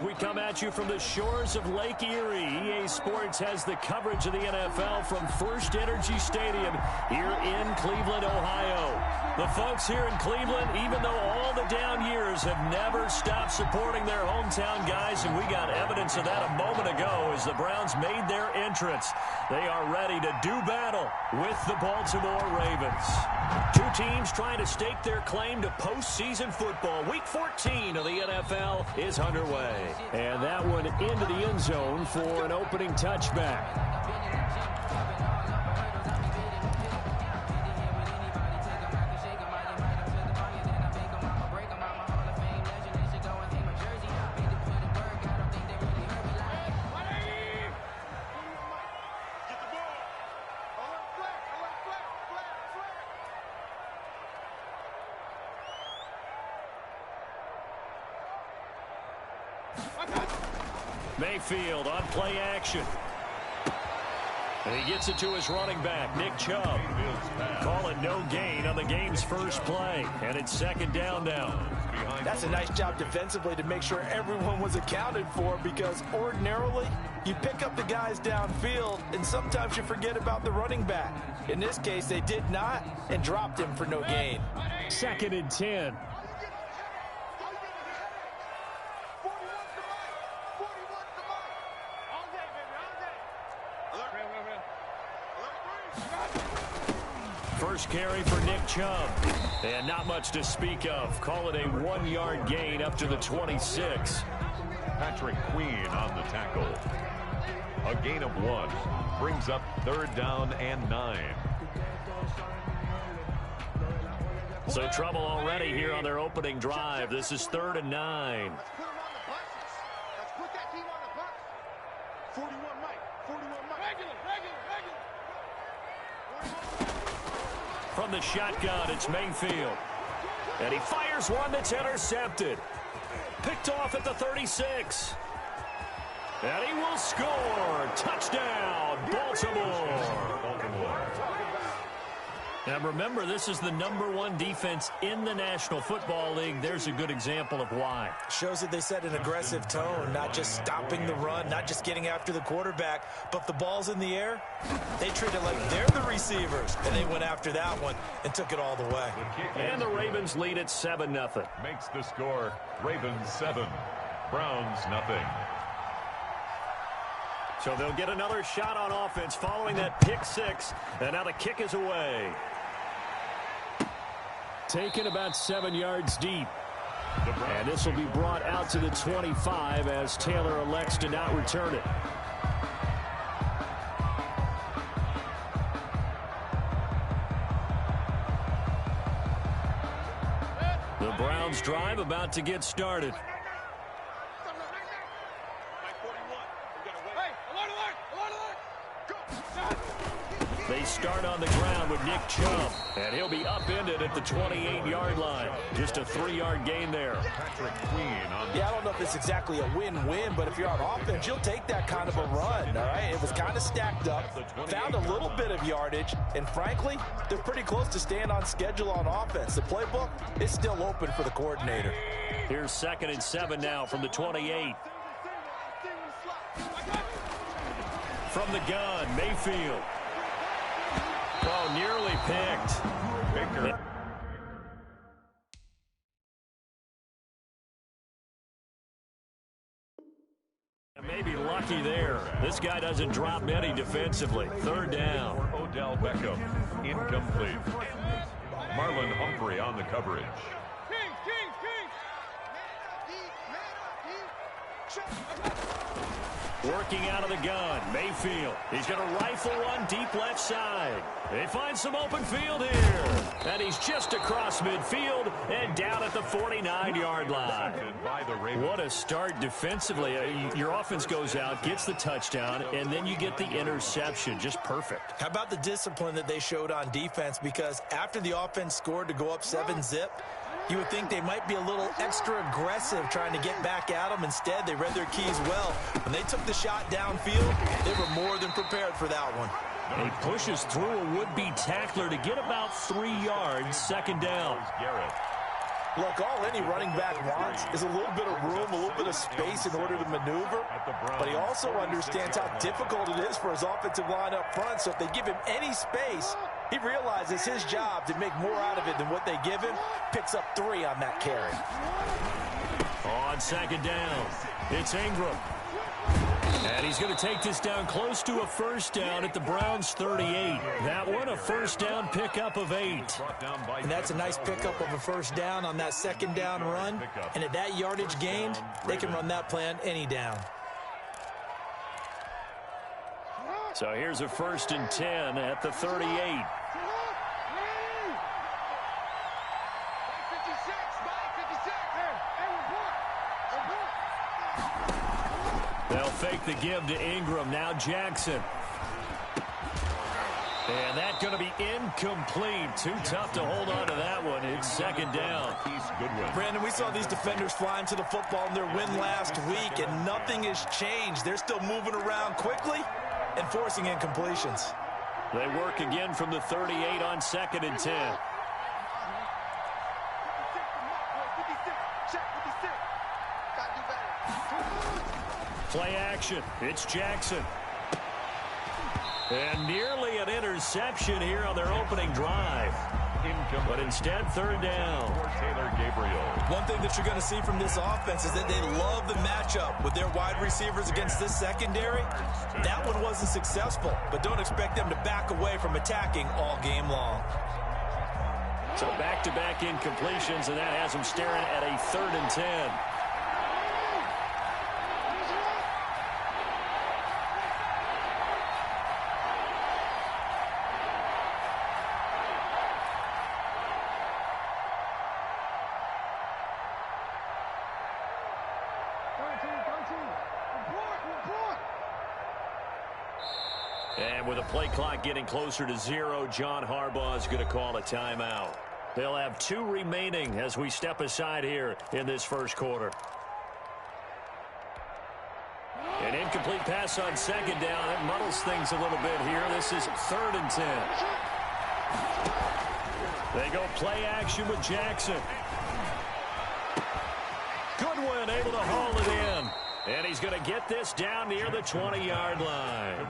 We come at you from the shores of Lake Erie. EA Sports has the coverage of the NFL from First Energy Stadium here in Cleveland, Ohio. The folks here in Cleveland, even though all the down years, have never stopped supporting their hometown guys, and we got evidence of that a moment ago as the Browns made their entrance. They are ready to do battle with the Baltimore Ravens. Two teams trying to stake their claim to postseason football. Week 14 of the NFL is underway. And that one into the end zone for an opening touchback. Mayfield on play action. And he gets it to his running back, Nick Chubb. Call it no gain on the game's first play. And it's second down now. That's a nice job defensively to make sure everyone was accounted for, because ordinarily you pick up the guys downfield and sometimes you forget about the running back. In this case, they did not and dropped him for no gain. Second and 10. First carry for Nick Chubb. And not much to speak of. Call it a 1-yard gain up to the 26. Patrick Queen on the tackle. A gain of 1. Brings up third down and 9. So trouble already here on their opening drive. This is third and 9. Let's put that team on the bus. 41 Mike. 41 Mike. Regular. From the shotgun, it's Mayfield. And he fires one that's intercepted. Picked off at the 36. And he will score. Touchdown, Baltimore. Now remember, this is the #1 defense in the National Football League. There's a good example of why. Shows that they set an aggressive tone, not just stopping the run, not just getting after the quarterback, but if the ball's in the air, they treat it like they're the receivers. And they went after that one and took it all the way. And the Ravens lead at 7-0. Makes the score Ravens 7, Browns nothing. So they'll get another shot on offense following that pick 6. And now the kick is away. Taken about 7 yards deep. And this will be brought out to the 25 as Taylor elects to not return it. The Browns drive about to get started. They start on the ground with Nick Chubb, and he'll be upended at the 28-yard line. Just a 3-yard gain there. Patrick Queen on Yeah, I don't know if it's exactly a win-win, but if you're on offense, you'll take that kind of a run, all right? It was kind of stacked up, found a little bit of yardage, and frankly, they're pretty close to staying on schedule on offense. The playbook is still open for the coordinator. Here's second and 7 now from the 28. From the gun, Mayfield. Oh, nearly picked. Baker. Maybe lucky there. This guy doesn't drop many defensively. Third down. Odell Beckham, incomplete. Marlon Humphrey on the coverage. Working out of the gun, Mayfield. He's going to rifle one deep left side. They find some open field here. And he's just across midfield and down at the 49-yard line. What a start defensively. Your offense goes out, gets the touchdown, and then you get the interception. Just perfect. How about the discipline that they showed on defense? Because after the offense scored to go up 7-zip, you would think they might be a little extra aggressive trying to get back at them. Instead, they read their keys well. When they took the shot downfield, they were more than prepared for that one. He pushes through a would-be tackler to get about 3 yards, second down. Look, all any running back wants is a little bit of room, a little bit of space in order to maneuver. But he also understands how difficult it is for his offensive line up front. So if they give him any space, he realizes his job to make more out of it than what they give him. Picks up 3 on that carry. On second down, it's Ingram. And he's going to take this down close to a first down at the Browns' 38. That one, a first down pickup of 8. And that's a nice pickup of a first down on that second down run. And at that yardage gained, they can run that play on any down. So here's a 1st and 10 at the 38. They'll fake the give to Ingram. Now Jackson. And that's going to be incomplete. Too tough to hold on to that one. It's second down. Brandon, we saw these defenders flying to the football in their win last week, and nothing has changed. They're still moving around quickly and forcing incompletions. They work again from the 38 on 2nd and 10. Play action. It's Jackson. And nearly an interception here on their opening drive. But instead, 3rd down. One thing that you're going to see from this offense is that they love the matchup with their wide receivers against this secondary. That one wasn't successful, but don't expect them to back away from attacking all game long. So back-to-back incompletions, and that has them staring at a 3rd and 10. And with the play clock getting closer to 0, John Harbaugh is going to call a timeout. They'll have 2 remaining as we step aside here in this first quarter. An incomplete pass on 2nd down. It muddles things a little bit here. This is 3rd and 10. They go play action with Jackson. Goodwin able to haul it in. And he's going to get this down near the 20-yard line.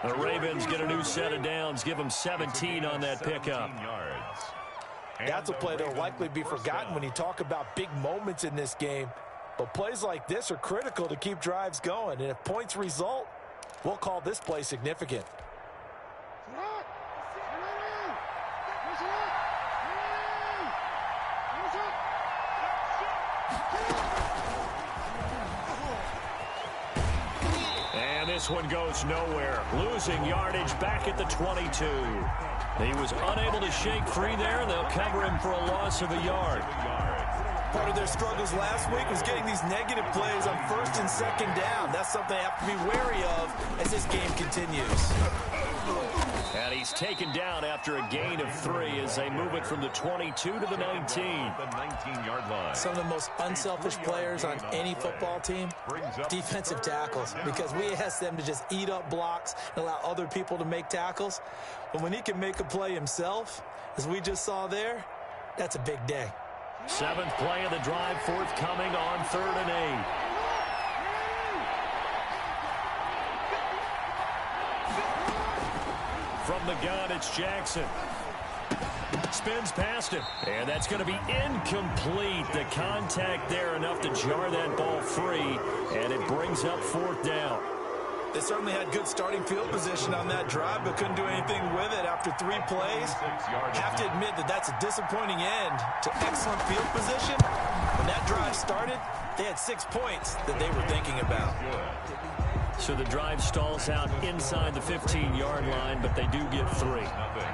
The Ravens get a new set of downs, give them 17 on that pickup. That's a play that will likely be forgotten when you talk about big moments in this game. But plays like this are critical to keep drives going. And if points result, we'll call this play significant. This one goes nowhere. Losing yardage back at the 22. He was unable to shake free there. They'll cover him for a loss of a yard. Part of their struggles last week was getting these negative plays on 1st and 2nd down. That's something they have to be wary of as this game continues. And he's taken down after a gain of 3 as they move it from the 22 to the 19. The 19-yard line. Some of the most unselfish players on any football team, defensive tackles, because we ask them to just eat up blocks and allow other people to make tackles. But when he can make a play himself, as we just saw there, that's a big day. 7th play of the drive forthcoming on 3rd and 8. From the gun, it's Jackson. Spins past him, and that's going to be incomplete. The contact there enough to jar that ball free, and it brings up 4th down. They certainly had good starting field position on that drive, but couldn't do anything with it after 3 plays. Have to admit that that's a disappointing end to excellent field position. When that drive started, they had 6 points that they were thinking about. So the drive stalls out inside the 15-yard line, but they do get 3.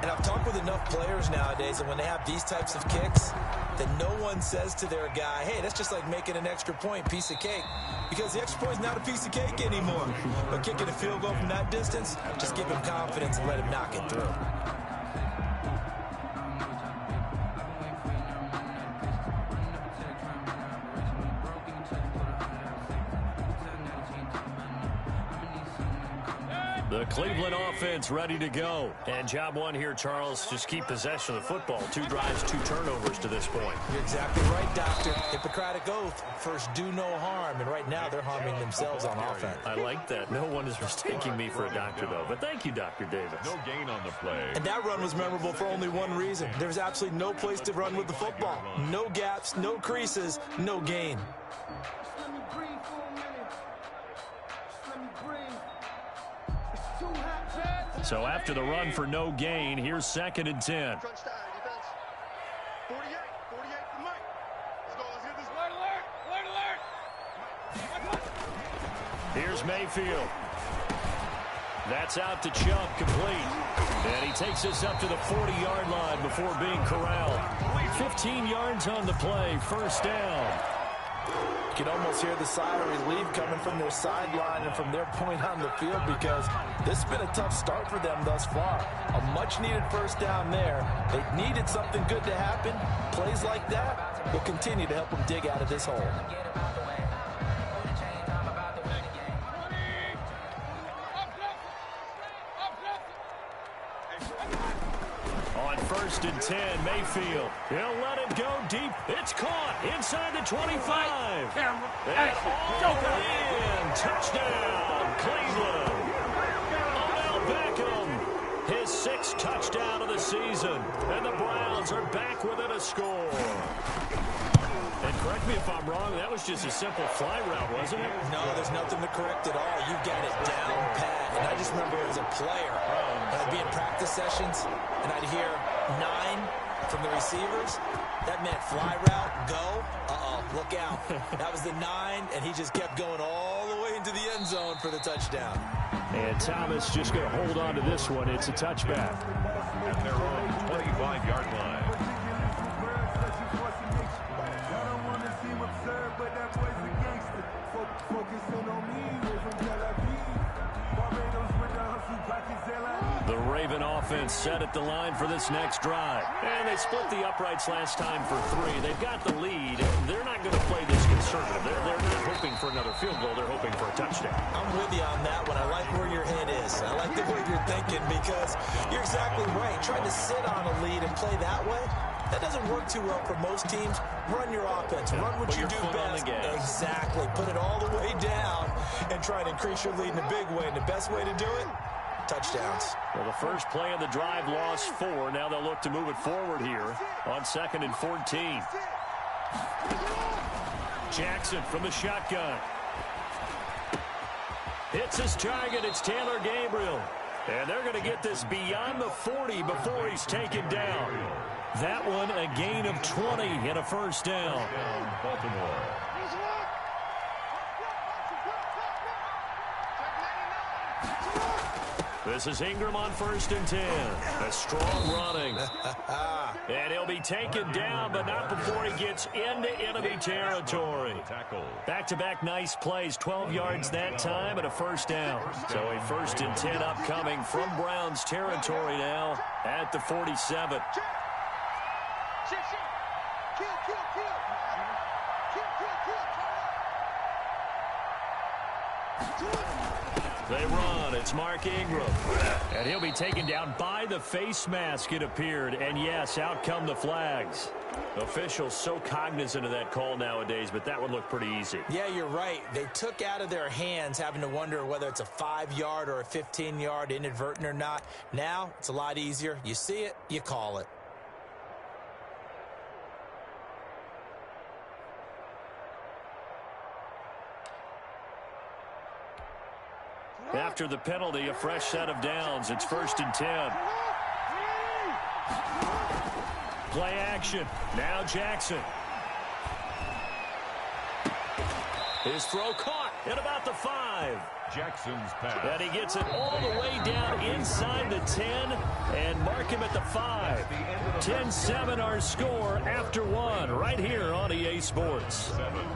And I've talked with enough players nowadays, and when they have these types of kicks, that no one says to their guy, hey, that's just like making an extra point, piece of cake. Because the extra point is not a piece of cake anymore. But kicking a field goal from that distance, just give him confidence and let him knock it through. The Cleveland offense ready to go. And job one here, Charles, just keep possession of the football. 2 drives, 2 turnovers to this point. You're exactly right, Doctor. Hippocratic oath. First, do no harm. And right now, they're harming themselves on offense. I like that. No one is mistaking me for a doctor, though. But thank you, Dr. Davis. No gain on the play. And that run was memorable for only one reason. There's absolutely no place to run with the football. No gaps, no creases, no gain. So after the run for no gain, here's 2nd and 10. Crunch time, defense. 48 for Mike. Let's go, let's get this. Alert. Here's Mayfield. That's out to Chubb, complete. And he takes us up to the 40-yard line before being corralled. 15 yards on the play, first down. You can almost hear the sigh of relief coming from their sideline and from their point on the field, because this has been a tough start for them thus far. A much-needed first down there. They needed something good to happen. Plays like that will continue to help them dig out of this hole. On 1st and 10, Mayfield. He'll let it go deep. It's caught inside the 25. And all the way in. Touchdown, Cleveland. Odell Beckham, his 6th touchdown of the season. And the Browns are back within a score. And correct me if I'm wrong, that was just a simple fly route, wasn't it? No, there's nothing to correct at all. You got it down pat. And I just remember as a player, I'd be in practice sessions, and I'd hear 9 from the receivers. That meant fly route, go. Uh-oh, look out. That was the 9, and he just kept going all the way into the end zone for the touchdown. And Thomas just going to hold on to this one. It's a touchback. At their own 25-yard line. The Raven offense set at the line for this next drive. And they split the uprights last time for 3. They've got the lead. They're not going to play this conservative. They're not hoping for another field goal. They're hoping for a touchdown. I'm with you on that one. I like where your head is. I like the way you're thinking, because you're exactly right. Trying to sit on a lead and play that way, that doesn't work too well for most teams. Run your offense. Run what you do best. Exactly. Put it all the way down and try to increase your lead in a big way. And the best way to do it, touchdowns. Well, the first play of the drive lost 4. Now they'll look to move it forward here on 2nd and 14. Jackson from the shotgun. Hits his target. It's Taylor Gabriel. And they're going to get this beyond the 40 before he's taken down. That one a gain of 20 and a first down. Baltimore. This is Ingram on 1st and 10. A strong running. And he'll be taken down, but not before he gets into enemy territory. Back-to-back nice plays. 12 yards that time and a first down. So a 1st and 10 upcoming from Browns territory now at the 47. They run. It's Mark Ingram. And he'll be taken down by the face mask, it appeared. And, yes, out come the flags. Officials so cognizant of that call nowadays, but that would look pretty easy. Yeah, you're right. They took out of their hands having to wonder whether it's a 5-yard or a 15-yard inadvertent or not. Now it's a lot easier. You see it, you call it. After the penalty, a fresh set of downs. It's 1st and 10. Play action. Now Jackson. His throw caught at about the 5. Jackson's pass. And he gets it all the way down inside the 10 and mark him at the 5. 10-7 our score after 1 right here on EA Sports. 7.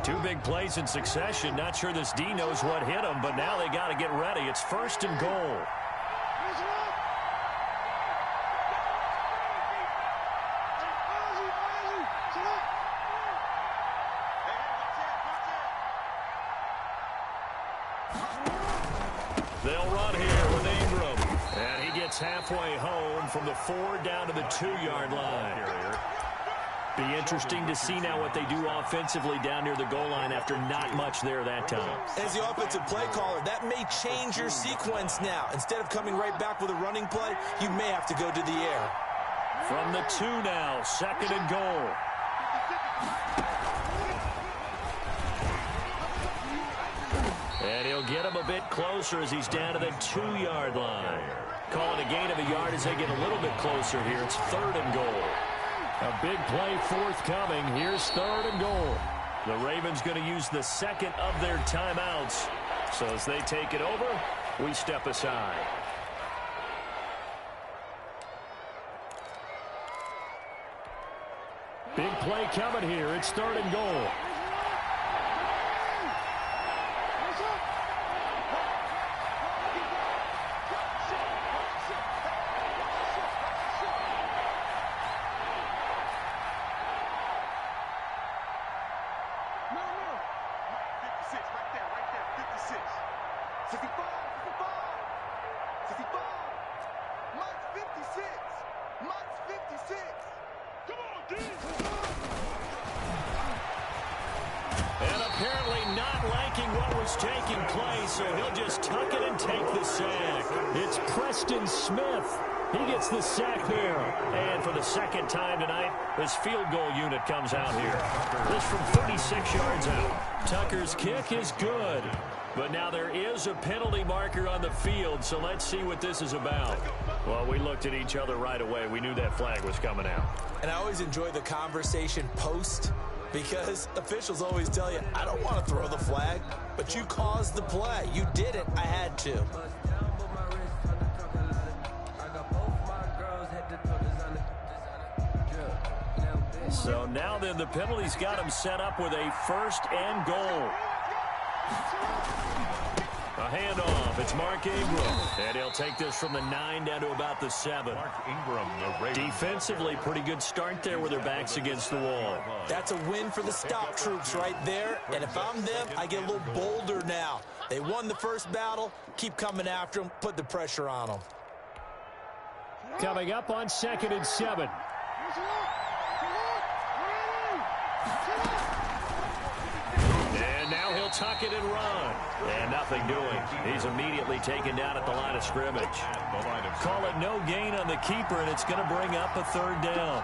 Two big plays in succession. Not sure this D knows what hit him, but now they got to get ready. It's 1st and goal. they'll run here with Ingram. And he gets halfway home from the 4 down to the 2-yard line. Be interesting to see now what they do offensively down near the goal line after not much there that time. As the offensive play caller, that may change your sequence now. Instead of coming right back with a running play, you may have to go to the air. From the 2 now, 2nd and goal. And he'll get him a bit closer as he's down to the 2-yard line. Calling a gain of a yard as they get a little bit closer here. It's 3rd and goal. A big play forthcoming. Here's 3rd and goal. The Ravens going to use the 2nd of their timeouts. So as they take it over, we step aside. Big play coming here. It's 3rd and goal. And apparently not liking what was taking place, so he'll just tuck it and take the sack. It's Preston Smith. He gets the sack there. And for the 2nd time tonight, his field goal unit comes out here. This from 36 yards out. Tucker's kick is good. But now there is a penalty marker on the field, so let's see what this is about. Well, we looked at each other right away. We knew that flag was coming out. And I always enjoy the conversation post, because officials always tell you, I don't want to throw the flag, but you caused the play. You did it. I had to. So now then the penalty's got him set up with a 1st and goal. A handoff. It's Mark Ingram. And he'll take this from the 9 down to about the 7. Mark Ingram, the Ravens. Defensively, pretty good start there with their backs against the wall. That's a win for the stop troops right there. And if I'm them, I get a little bolder now. They won the first battle. Keep coming after them. Put the pressure on them. Coming up on 2nd and 7. And now he'll tuck it and run. And nothing doing. He's immediately taken down at the line of scrimmage. Call it no gain on the keeper, and it's going to bring up a 3rd down.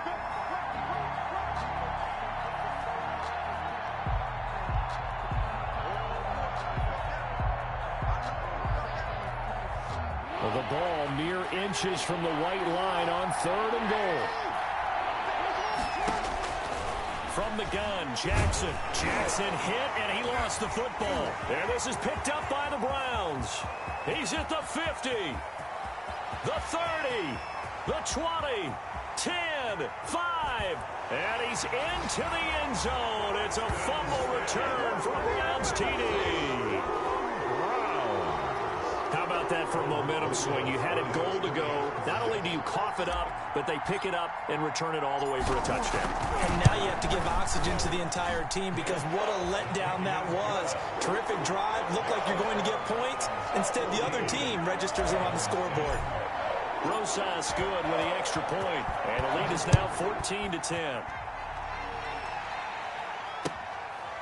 Well, the ball mere inches from the white line on 3rd and goal. From the gun, Jackson. Jackson hit, and he lost the football. And this is picked up by the Browns. He's at the 50, the 30, the 20, 10, 5, and he's into the end zone. It's a fumble return from Browns TD. How about that for a momentum swing? You had it goal to go. Not only do you cough it up, but they pick it up and return it all the way for a touchdown. And now you have to give oxygen to the entire team, because what a letdown that was. Terrific drive. Looked like you're going to get points. Instead, the other team registers them on the scoreboard. Rosas good with the extra point. And the lead is now 14-10.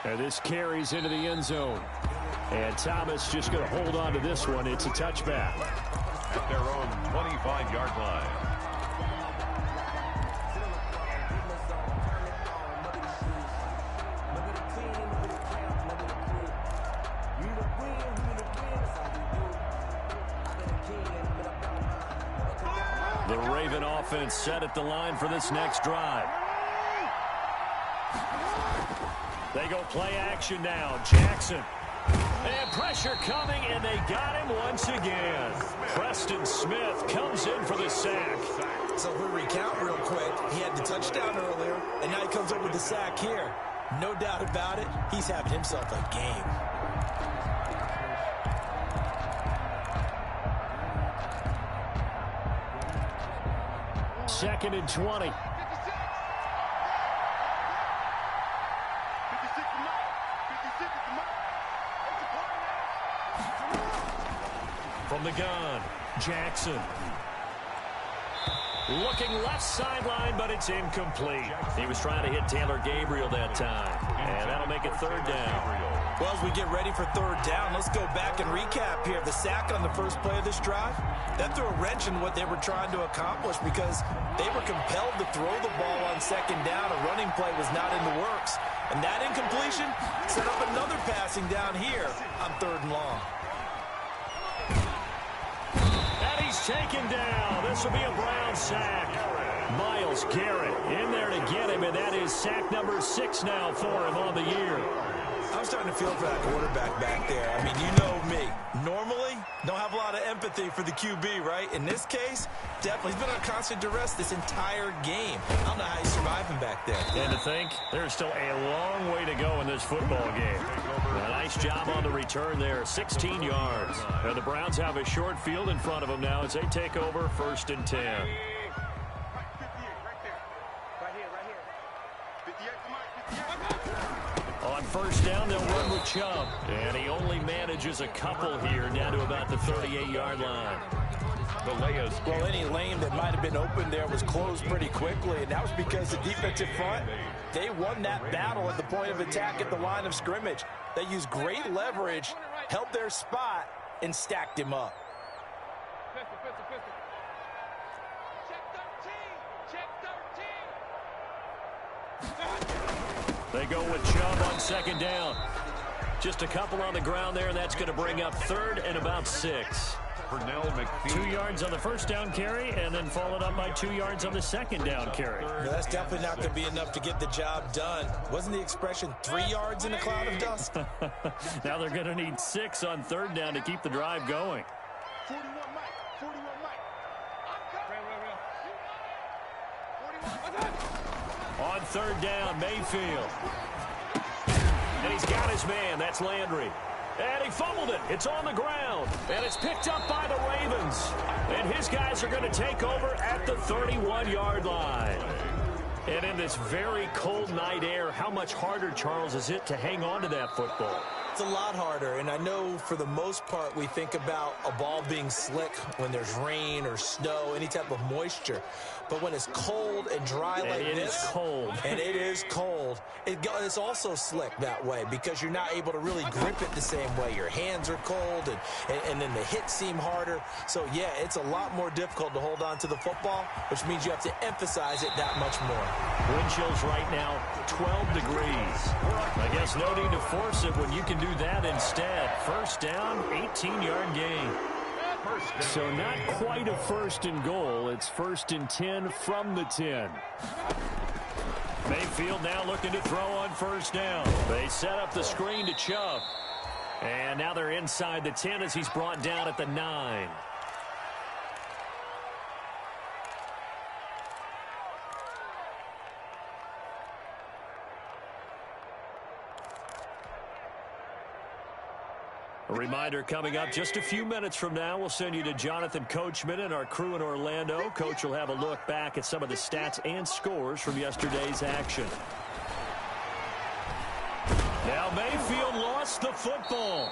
And this carries into the end zone. And Thomas just going to hold on to this one. It's a touchback. At their own 25-yard line. The Raven offense set at the line for this next drive. They go play action now. Jackson. And pressure coming, and they got him once again. Preston Smith comes in for the sack. So if we recount real quick, he had the touchdown earlier, and now he comes up with the sack here. No doubt about it, he's having himself a game. Second and 20. From From the gun, Jackson. Looking left sideline, but it's incomplete. He was trying to hit Taylor Gabriel that time. And that'll make it third down. Well, as we get ready for third down, let's go back and recap here. The sack on the first play of this drive, that threw a wrench in what they were trying to accomplish because they were compelled to throw the ball on second down. A running play was not in the works. And that incompletion set up another passing down here on third and long. Taken down. This will be a Brown sack. Myles Garrett in there to get him, and that is sack number 6 now for him on the year. I'm starting to feel for that quarterback back there. I mean, you know me. Normally, don't have a lot of empathy for the QB, right? In this case, definitely. He's been on constant duress this entire game. I don't know how he's surviving back there. And to think, there's still a long way to go in this football game. A nice job on the return there, 16 yards. And the Browns have a short field in front of them now as they take over 1st and 10. On first down, they'll run with Chubb. And he only manages a couple here, down to about the 38-yard line. Well, any lane that might have been open there was closed pretty quickly, and that was because the defensive front, they won that battle at the point of attack at the line of scrimmage. They used great leverage, held their spot, and stacked him up. They go with Chubb on second down. Just a couple on the ground there, and that's going to bring up 3rd and about 6. 2 yards on the first down carry, and then followed up by 2 yards on the second down carry. No, that's definitely not going to be enough to get the job done. Wasn't the expression 3 yards in a cloud of dust? Now they're going to need 6 on third down to keep the drive going. 41 Mike. 41 Mike. On third down, Mayfield. And he's got his man. That's Landry. And he fumbled it. It's on the ground. And it's picked up by the Ravens. And his guys are going to take over at the 31-yard line. And in this very cold night air, how much harder, Charles, is it to hang on to that football? It's a lot harder, and I know for the most part we think about a ball being slick when there's rain or snow, any type of moisture. But when it's cold and dry like this, and it is cold, it's also slick that way because you're not able to really grip it the same way. Your hands are cold, and then the hits seem harder. So, yeah, it's a lot more difficult to hold on to the football, which means you have to emphasize it that much more. Wind chills right now, 12 degrees. I guess no need to force it when you can do that instead. First down, 18-yard gain. So not quite a 1st and goal. It's 1st and 10 from the 10. Mayfield now looking to throw on first down. They set up the screen to Chubb. And now they're inside the 10 as he's brought down at the 9. A reminder coming up just a few minutes from now, we'll send you to Jonathan Coachman and our crew in Orlando. Coach will have a look back at some of the stats and scores from yesterday's action. Now Mayfield lost the football.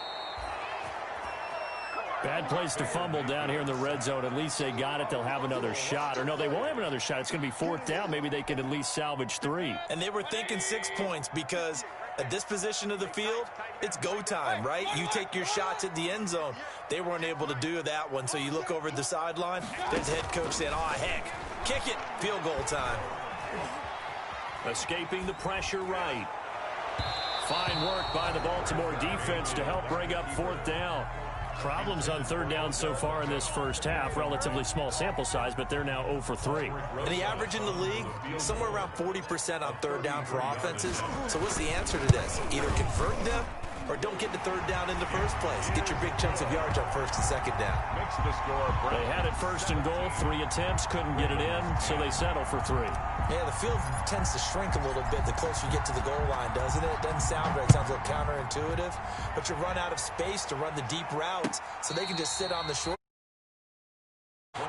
Bad place to fumble down here in the red zone. At least they got it. They'll have another shot. Or no, they won't have another shot. It's going to be 4th down. Maybe they can at least salvage 3. And they were thinking 6 points because at this position of the field, it's go time, right? You take your shots at the end zone. They weren't able to do that one. So you look over at the sideline. There's the head coach saying, oh, heck, kick it. Field goal time. Escaping the pressure right. Fine work by the Baltimore defense to help bring up 4th down. Problems on third down so far in this first half. Relatively small sample size, but they're now 0 for 3. And the average in the league, somewhere around 40% on third down for offenses. So what's the answer to this? Either convert them or don't get to third down in the first place. Get your big chunks of yards on first and second down. They had it 1st and goal, 3 attempts, couldn't get it in, so they settle for 3. Yeah, the field tends to shrink a little bit the closer you get to the goal line, doesn't it? It doesn't sound right. It sounds a little counterintuitive. But you run out of space to run the deep routes, so they can just sit on the short.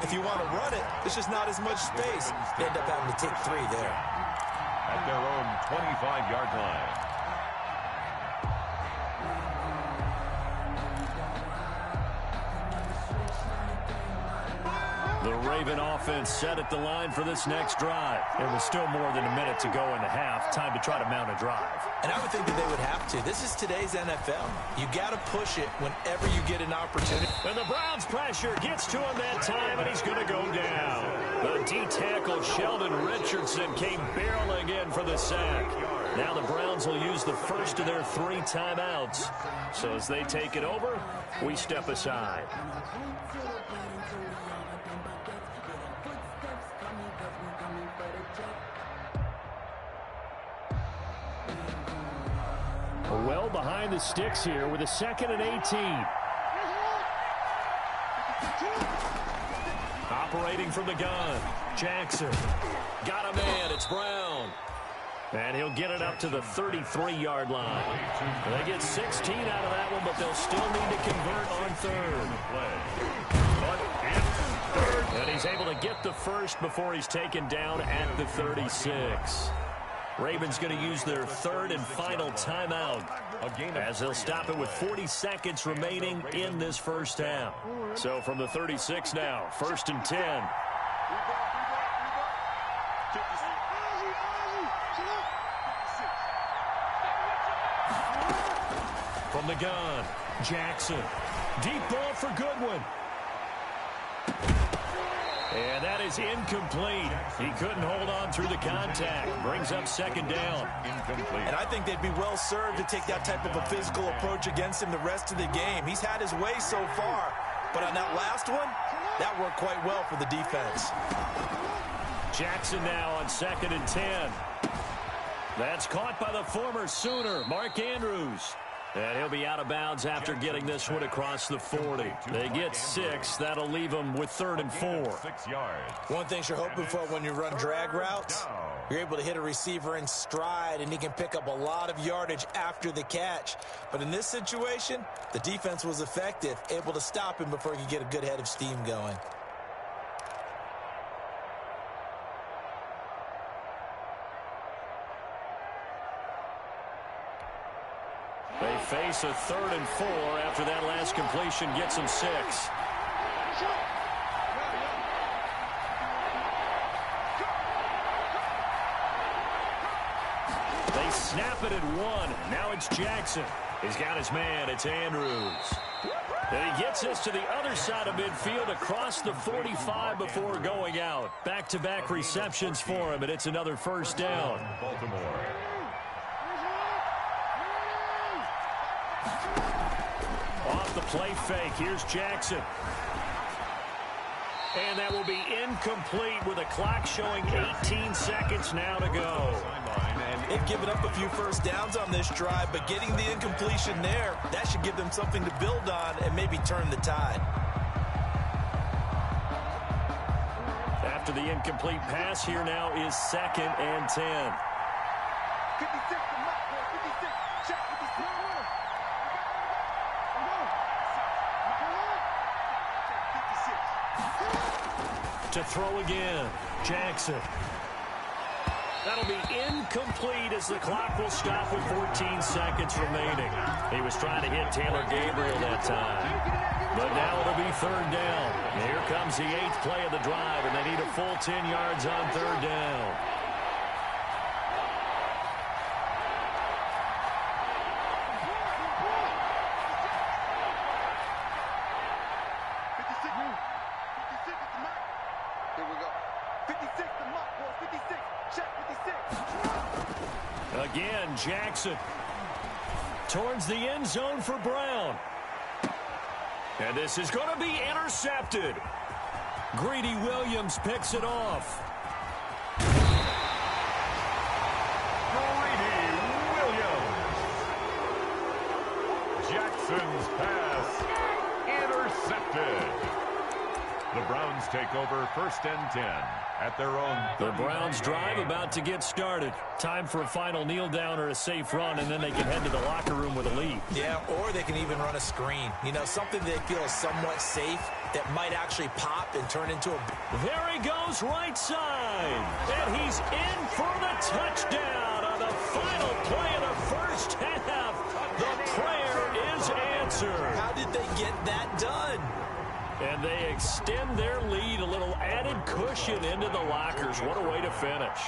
If you want to run it, there's just not as much space. They end up having to take 3 there. At their own 25-yard line. The Raven offense set at the line for this next drive. And with still more than a minute to go in the half, time to try to mount a drive. And I would think that they would have to. This is today's NFL. You got to push it whenever you get an opportunity. And the Browns pressure gets to him that time, and he's going to go down. The D-tackle Sheldon Richardson came barreling in for the sack. Now the Browns will use the first of their 3 timeouts. So as they take it over, we step aside. Well behind the sticks here with a 2nd and 18. Operating from the gun. Jackson. Got a man. It's Brown. And he'll get it up to the 33-yard line. They get 16 out of that one, but they'll still need to convert on 3rd. And he's able to get the first before he's taken down at the 36. Ravens going to use their 3rd and final timeout as they'll stop it with 40 seconds remaining in this first half. So from the 36 now, 1st and 10. From the gun, Jackson. Deep ball for Goodwin. And that is incomplete. He couldn't hold on through the contact. Brings up 2nd down. Incomplete. And I think they'd be well served to take that type of a physical approach against him the rest of the game. He's had his way so far. But on that last one, that worked quite well for the defense. Jackson now on 2nd and 10. That's caught by the former Sooner, Mark Andrews. And he'll be out of bounds after getting this one across the 40. They get 6. That'll leave them with 3rd and 4. 6 yards. One thing you're hoping for when you run drag routes, you're able to hit a receiver in stride, and he can pick up a lot of yardage after the catch. But in this situation, the defense was effective, able to stop him before he could get a good head of steam going. They face a 3rd and 4 after that last completion gets them 6. They snap it at 1. Now it's Jackson. He's got his man. It's Andrews. And he gets this to the other side of midfield across the 45 before going out. Back-to-back receptions for him, and it's another 1st down. Baltimore. Off the play fake, here's Jackson. And that will be incomplete with a clock showing 18 seconds now to go. They've given up a few 1st downs on this drive, but getting the incompletion there, that should give them something to build on and maybe turn the tide. After the incomplete pass, here now is 2nd and 10. 56 to Mike, 56. Check 56. To throw again, Jackson. That'll be incomplete as the clock will stop with 14 seconds remaining. He was trying to hit Taylor Gabriel that time. But now it'll be 3rd down. Here comes the 8th play of the drive, and they need a full 10 yards on 3rd down. Again, Jackson towards the end zone for Brown. And this is going to be intercepted. Greedy Williams picks it off. Greedy Williams. Jackson's pass intercepted. The Browns take over 1st and 10 at their own. The Browns drive about to get started. Time for a final kneel down or a safe run, and then they can head to the locker room with a lead. Yeah, or they can even run a screen. You know, something they feel is somewhat safe that might actually pop and turn into a... There he goes right side. And he's in for the touchdown on the final play of the first half. The prayer is answered. How did they get that done? And they extend their lead, a little added cushion into the lockers. What a way to finish.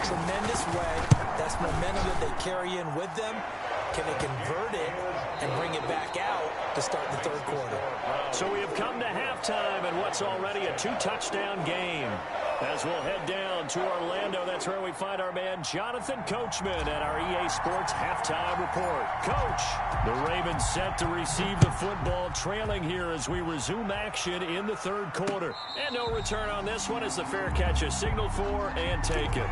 Tremendous way. That's momentum that they carry in with them. Can they convert it and bring it back out to start the third quarter? So we have come to halftime in what's already a 2-touchdown game. As we'll head down to Orlando, that's where we find our man Jonathan Coachman at our EA Sports Halftime Report. Coach, the Ravens set to receive the football, trailing here as we resume action in the third quarter. And no return on this one as the fair catch is signaled for and taken.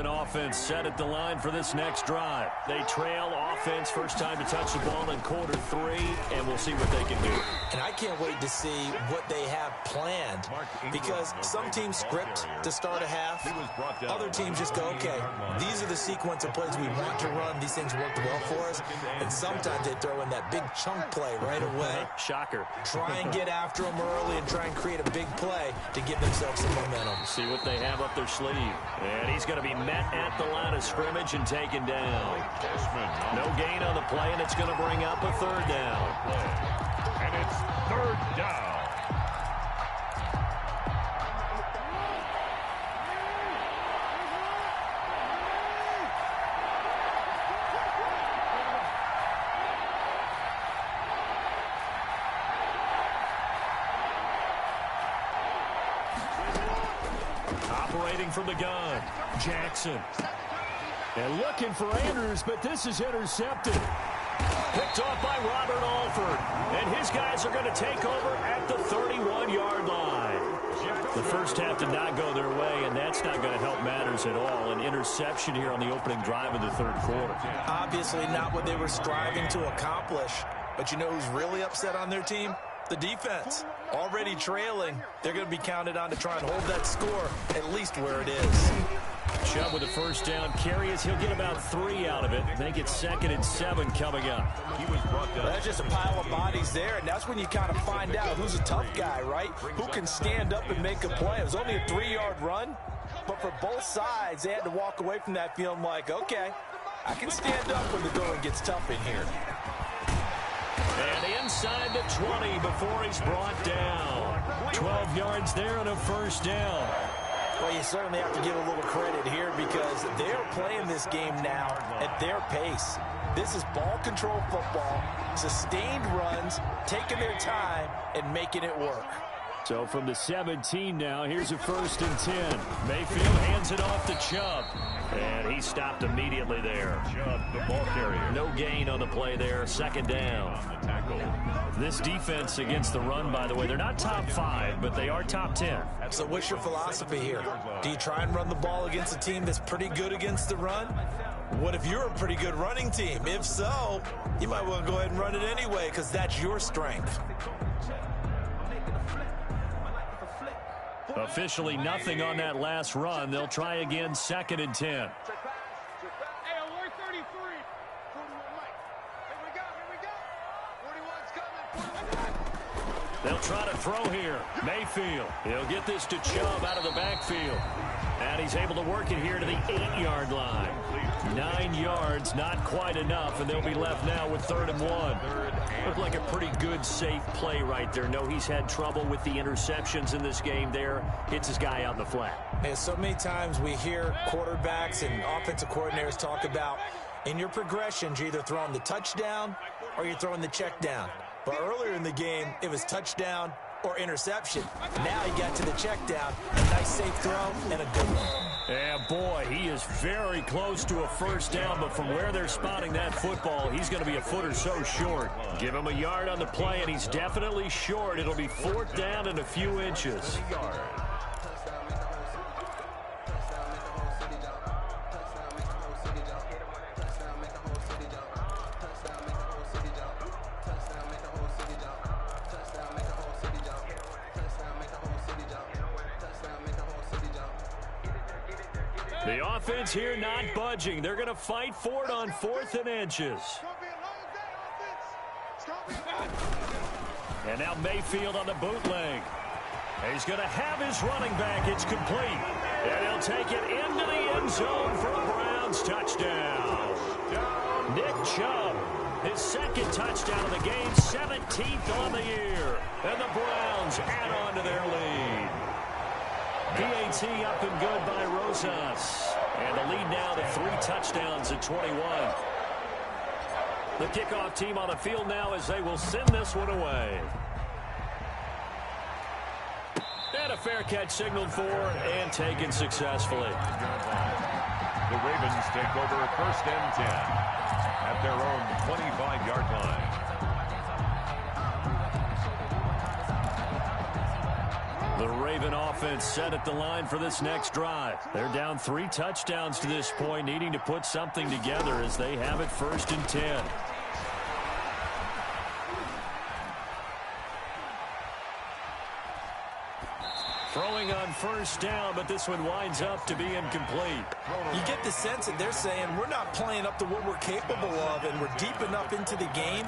Offense set at the line for this next drive. They trail offense, first time to touch the ball in quarter 3, and we'll see what they can do. And I can't wait to see what they have planned, because some teams script to start a half. Other teams just go, okay, these are the sequence of plays we want to run. These things worked well for us. And sometimes they throw in that big chunk play right away. Shocker. Try and get after them early and try and create a big play to give themselves some momentum. See what they have up their sleeve. And he's going to be met at the line of scrimmage and taken down. No gain on the play, and it's going to bring up a third down. And it's third down. Operating from the gun, Jackson. And looking for Andrews, but this is intercepted. Picked off by Robert Alford. And his guys are going to take over at the 31-yard line. The first half did not go their way, and that's not going to help matters at all. An interception here on the opening drive of the third quarter. Obviously not what they were striving to accomplish. But you know who's really upset on their team? The defense. Already trailing. They're going to be counted on to try and hold that score at least where it is. Chubb with a first down carry as he'll get about 3 out of it. They get 2nd and 7 coming up. That's just a pile of bodies there, and that's when you kind of find out who's a tough guy, right? Who can stand up and make a play. It was only a 3-yard run, but for both sides, they had to walk away from that feeling like, okay, I can stand up when the going gets tough in here. And inside the 20 before he's brought down. 12 yards there and a first down. Well, you certainly have to give a little credit here because they're playing this game now at their pace. This is ball control football, sustained runs, taking their time, and making it work. So from the 17 now, here's a 1st and 10. Mayfield hands it off to Chubb. And he stopped immediately there. Chubb, the ball carrier. No gain on the play there. 2nd down. This defense against the run, by the way, they're not top 5, but they are top 10. So what's your philosophy here? Do you try and run the ball against a team that's pretty good against the run? What if you're a pretty good running team? If so, you might want to go ahead and run it anyway because that's your strength. Officially nothing on that last run. They'll try again, 2nd and 10. Hey, alert 33. 41 Mike. Here we go. 41's coming. 41. They'll try to throw here. Mayfield. He'll get this to Chubb out of the backfield. And he's able to work it here to the 8-yard line. 9 yards, not quite enough, and they'll be left now with 3rd and 1. Looked like a pretty good, safe play right there. No, he's had trouble with the interceptions in this game there. Hits his guy out in the flat. And so many times we hear quarterbacks and offensive coordinators talk about in your progressions, you're either throwing the touchdown or you're throwing the check down. But earlier in the game, it was touchdown or interception. Now he got to the check down. A nice safe throw and a good one. And boy, he is very close to a first down, but from where they're spotting that football, he's going to be a foot or so short. Give him a yard on the play, and he's definitely short. It'll be 4th down and a few inches. The offense here not budging. They're going to fight for it on 4th and inches. It's going to be a long day, offense. And now Mayfield on the bootleg. He's going to have his running back. It's complete. And he'll take it into the end zone for a Browns touchdown. Nick Chubb, his second touchdown of the game, 17th on the year. And the Browns add on to their lead. PAT up and good by Rosas. And the lead now to 3 touchdowns at 21. The kickoff team on the field now as they will send this one away. And a fair catch signaled for and taken successfully. The Ravens take over 1st and 10 at their own 25-yard line. The Raven offense set at the line for this next drive. They're down 3 touchdowns to this point, needing to put something together as they have it 1st and 10. Throwing on 1st down, but this one winds up to be incomplete. You get the sense that they're saying we're not playing up to what we're capable of, and we're deep enough into the game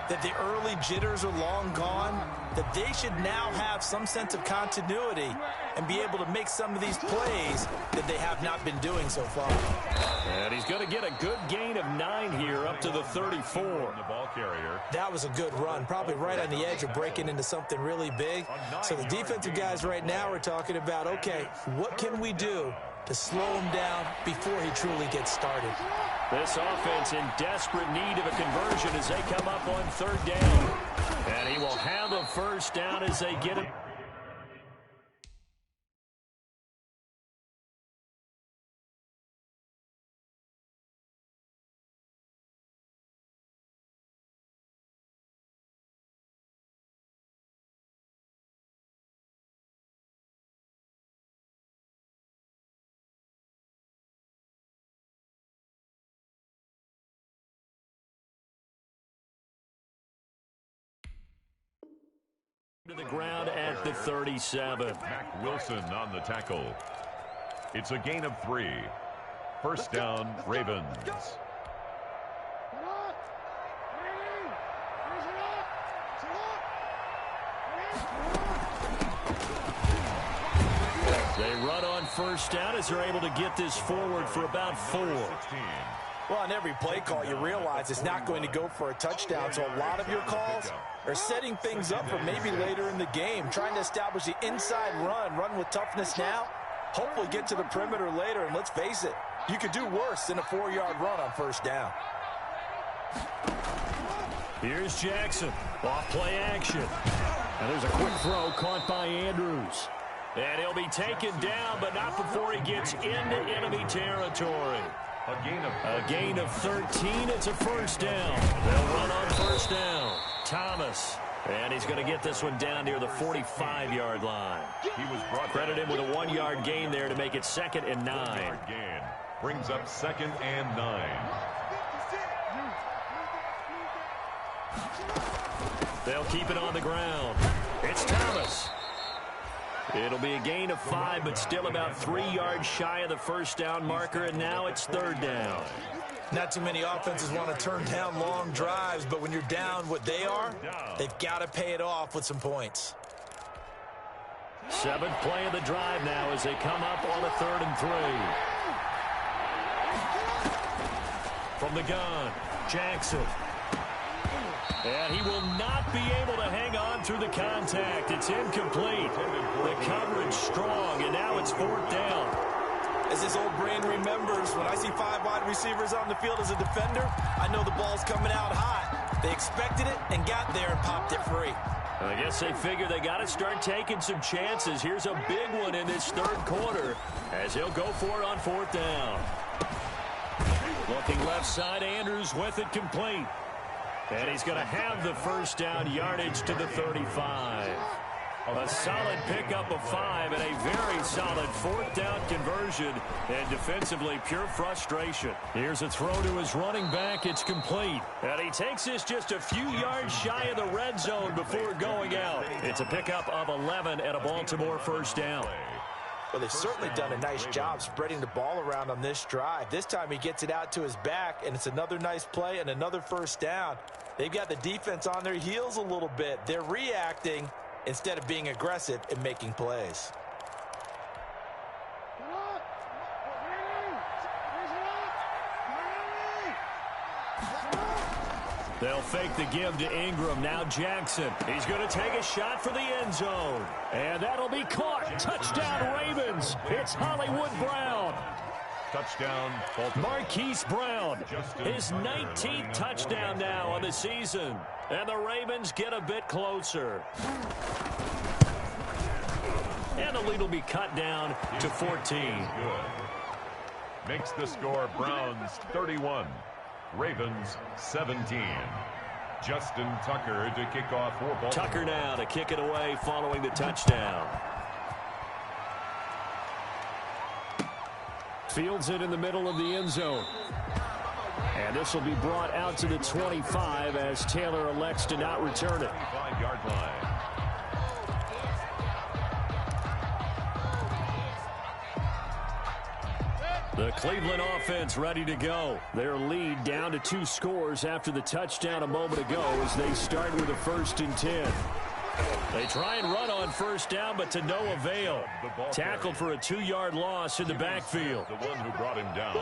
that the early jitters are long gone, that they should now have some sense of continuity and be able to make some of these plays that they have not been doing so far. And he's going to get a good gain of 9 here up to the 34. The ball carrier. That was a good run, probably right on the edge of breaking into something really big. So the defensive guys right now are talking about, okay, what can we do to slow him down before he truly gets started? This offense in desperate need of a conversion as they come up on 3rd down. And he will have a 1st down as they get it. To the ground at the 37. Mac Wilson on the tackle. It's a gain of 3. 1st down, Ravens. They run on 1st down as they're able to get this forward for about 4. Well, on every play call, you realize it's not going to go for a touchdown, so a lot of your calls are setting things up for maybe later in the game, trying to establish the inside run with toughness now, hopefully get to the perimeter later, and let's face it, you could do worse than a 4-yard run on 1st down. Here's Jackson, off play action. And there's a quick throw caught by Andrews. And he'll be taken down, but not before he gets into enemy territory. A gain of 13. It's a 1st down. They'll run on 1st down. Thomas. And he's going to get this one down near the 45-yard line. Credit him with a 1-yard gain there to make it 2nd and 9. Brings up 2nd and 9. They'll keep it on the ground. It's Thomas. It'll be a gain of 5, but still about 3 yards shy of the 1st down marker, and now it's 3rd down. Not too many offenses want to turn down long drives, but when you're down what they are, they've got to pay it off with some points. 7th play of the drive now as they come up on a 3rd and 3. From the gun, Jackson. And he will not be able to hang on through the contact. It's incomplete. The coverage strong, and now it's 4th down. As his old brain remembers, when I see 5 wide receivers on the field as a defender, I know the ball's coming out hot. They expected it and got there and popped it free. I guess they figure they got to start taking some chances. Here's a big one in this 3rd quarter as he'll go for it on 4th down. Looking left side, Andrews with it complete. And he's going to have the 1st down yardage to the 35. A solid pickup of 5 and a very solid 4th down conversion. And defensively, pure frustration. Here's a throw to his running back. It's complete. And he takes this just a few yards shy of the red zone before going out. It's a pickup of 11 and a Baltimore 1st down. Well, they've certainly done a nice job spreading the ball around on this drive. This time he gets it out to his back, and it's another nice play and another first down. They've got the defense on their heels a little bit. They're reacting instead of being aggressive and making plays. They'll fake the give to Ingram. Now Jackson. He's going to take a shot for the end zone. And that'll be caught. Touchdown, Ravens. It's Hollywood Brown. Touchdown, Baltimore. Marquise Brown. His 19th touchdown now on the season. And the Ravens get a bit closer. And the lead will be cut down to 14. Good. Makes the score Browns 31. Ravens 17. Justin Tucker to kick off for Baltimore. Tucker now to kick it away following the touchdown. Fields it in the middle of the end zone. And this will be brought out to the 25 as Taylor elects to not return it. 25-yard line. The Cleveland offense ready to go. Their lead down to 2 scores after the touchdown a moment ago as they start with a 1st and 10. They try and run on first down, but to no avail. Tackled for a 2-yard loss in the backfield. The one who brought him down.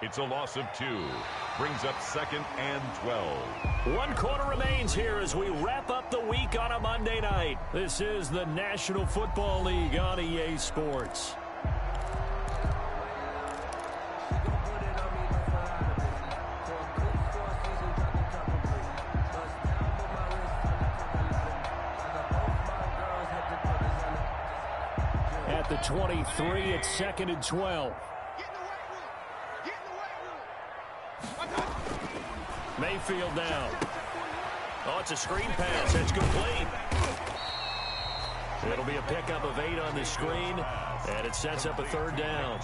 It's a loss of 2. Brings up 2nd and 12. 1 quarter remains here as we wrap up the week on a Monday night. This is the National Football League on EA Sports. At the 23, it's 2nd and 12. Mayfield now. Oh, it's a screen pass. That's complete. It'll be a pickup of 8 on the screen, and it sets up a 3rd down.